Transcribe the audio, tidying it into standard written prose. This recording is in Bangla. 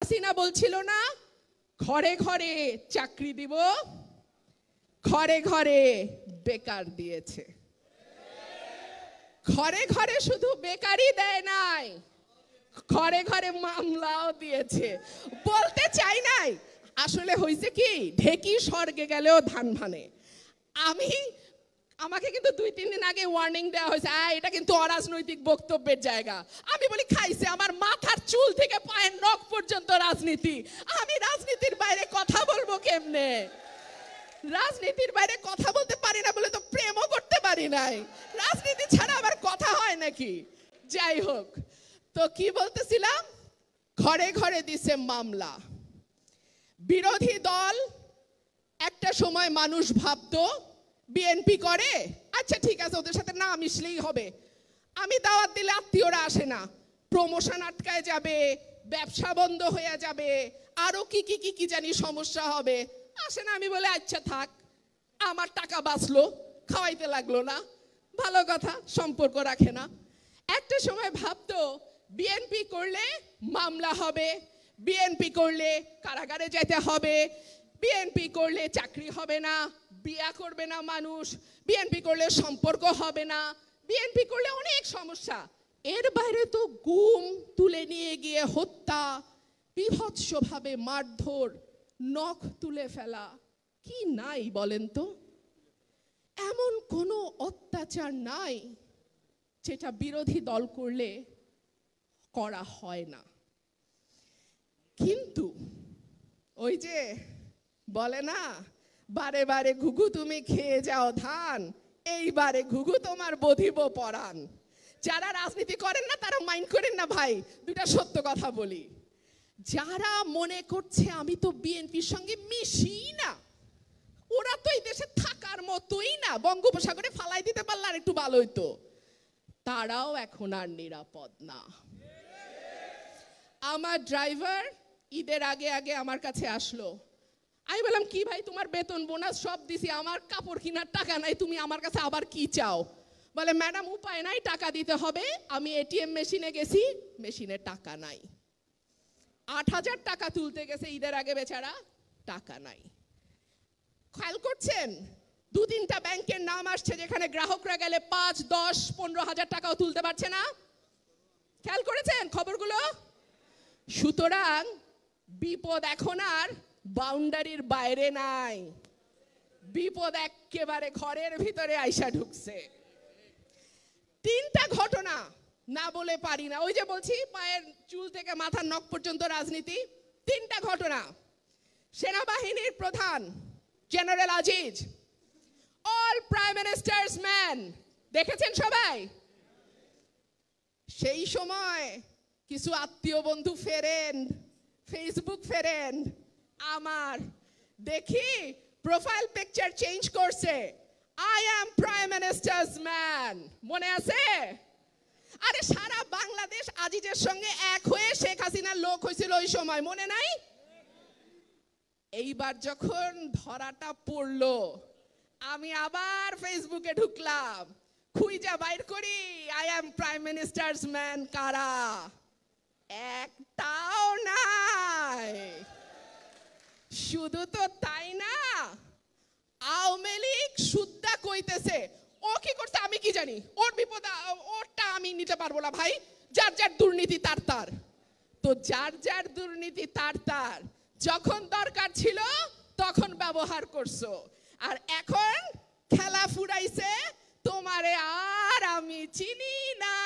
হাসিনা বলছিল না ঘরে ঘরে চাকরি দিব, ঘরে ঘরে বেকার দিয়েছে। ঘরে ঘরে শুধু বেকারই দেয় নাই, ঘরে ঘরে মামলাও দিয়েছে। বলতে চাই নাই, আসলে হয়েছে কি, ঢেকি স্বর্গে গেলেও ধান ভানে। আমাকে কিন্তু 2-3 দিন আগে ওয়ার্নিং দেওয়া হয়েছে, এটা কিন্তু অরাজনৈতিক বক্তব্যের জায়গা। আমি বলি খাইছে, আমার মাথার চুল থেকে পায়ের নখ পর্যন্ত রাজনীতি। আমি রাজনীতির বাইরে কথা বলবো কেমনে? রাজনীতির বাইরে কথা বলতে পারি না বলে তো প্রেমও করতে পারি নাই। রাজনীতি ছাড়া আবার কথা হয় নাকি? যাই হোক, তো কি বলতেছিলাম, ঘরে ঘরে দিছে মামলা। বিরোধী দল একটা সময় মানুষ ভাবতো বিএনপি করে, আচ্ছা ঠিক আছে ওদের সাথে না মিশলেই হবে। আমি দাওয়াত দিলে আত্মীয়রা আসে না, প্রমোশন আটকায় যাবে, ব্যবসা বন্ধ হয়ে যাবে, আরো কি কি কি কি জানি সমস্যা হবে, আসে না। আমি বলে আচ্ছা থাক, আমার টাকা বাঁচলো, খাওয়াইতে লাগলো না, ভালো কথা, সম্পর্ক রাখে না। একটা সময় ভাবতো বিএনপি করলে মামলা হবে, বিএনপি করলে কারাগারে যেতে হবে, বিএনপি করলে চাকরি হবে না, বিয়া করবে না মানুষ, বিএনপি করলে সম্পর্ক হবে না, বিএনপি করলে অনেক সমস্যা। এর বাইরে তো গুম, তুলে নিয়ে গিয়ে হত্যা, বিভৎসভাবে মারধর, নখ তুলে ফেলা, কি নাই বলেন তো? এমন কোনো অত্যাচার নাই যেটা বিরোধী দল করলে করা হয় না। কিন্তু ওই যে বলে না, বারে বারে ঘুঘু তুমি খেয়ে যাও ধান, এইবারে ঘুঘু তোমার বধিব পরাণ। যারা রাজনীতি করেন না তারা মাইন্ড করেন না ভাই, দুইটা সত্য কথা বলি। যারা মনে করছে আমি তো বিএনপির সঙ্গে মিশি না, ওরা তো এই দেশে থাকার মতোই না, বঙ্গোপসাগরে ফালাই দিতে পারলে আর একটু ভালো হইতো, তারাও এখন আর নিরাপদ না। আমার ড্রাইভার ঈদের আগে আগে আমার কাছে আসলো। আমি বললাম কি ভাই, তোমার বেতন বোনাস সব দিছি, আমার কাপড় কেনার টাকা নাই, তুমি আমার কাছে আবার কি চাও? বলে ম্যাডাম উপায় নাই, টাকা দিতে হবে। আমি এটিএম মেশিনে গেছি, মেশিনে টাকা নাই। 8,000 টাকা তুলতে গেছে ঈদের আগে, বেচারা টাকা নাই। খেয়াল করছেন, 2-3টা ব্যাংকের নাম আসছে যেখানে গ্রাহকরা গেলে 5, 10, 15,000 টাকাও তুলতে পারছে না। খেয়াল করেছেন খবরগুলো? সুতরাং বিপদ এখন আর বাউন্ডারির বাইরে নাই, বিপদ একেবারে ঘরের ভিতরে আইসা ঢুকছে। 3টা ঘটনা না বলে পারি না, ওই যে বলছি পায়ের চুল থেকে মাথার নখ পর্যন্ত রাজনীতি। 3টা ঘটনা। সেনাবাহিনীর প্রধান general Aziz, all prime ministers man, দেখেছেন সবাই? সেই সময় কিছু আত্মীয় বন্ধু ফ্রেন্ড, ফেসবুক ফ্রেন্ড আমার দেখি প্রোফাইল পিকচার চেঞ্জ করছে, I am prime ministers man. মনে আছে? আরে সারা বাংলাদেশ আজিজের সঙ্গে এক হয়ে শেখ হাসিনার লোক হয়েছিল ওই সময়, মনে নাই? এইবার যখন ধরাটা পড়লো, আমি আবার ফেসবুকে ঢুকলাম, খুঁজা বাইর করি I am prime ministers man কারা, একটাও নাই। শুধু তো তাই না, আওয়ামী লীগ সুদ্ধা কইতেছে, ও কি করছে আমি কি জানি, ওর বিপদ ওরটা আমি নিতে পারবো না ভাই, যার যার দুর্নীতি তার তার। তো যার যার দুর্নীতি তার তার, যখন দরকার ছিল তখন ব্যবহার করছো, আর এখন খেলা ফুরাইছে, তোমারে আর আমি চিনি না।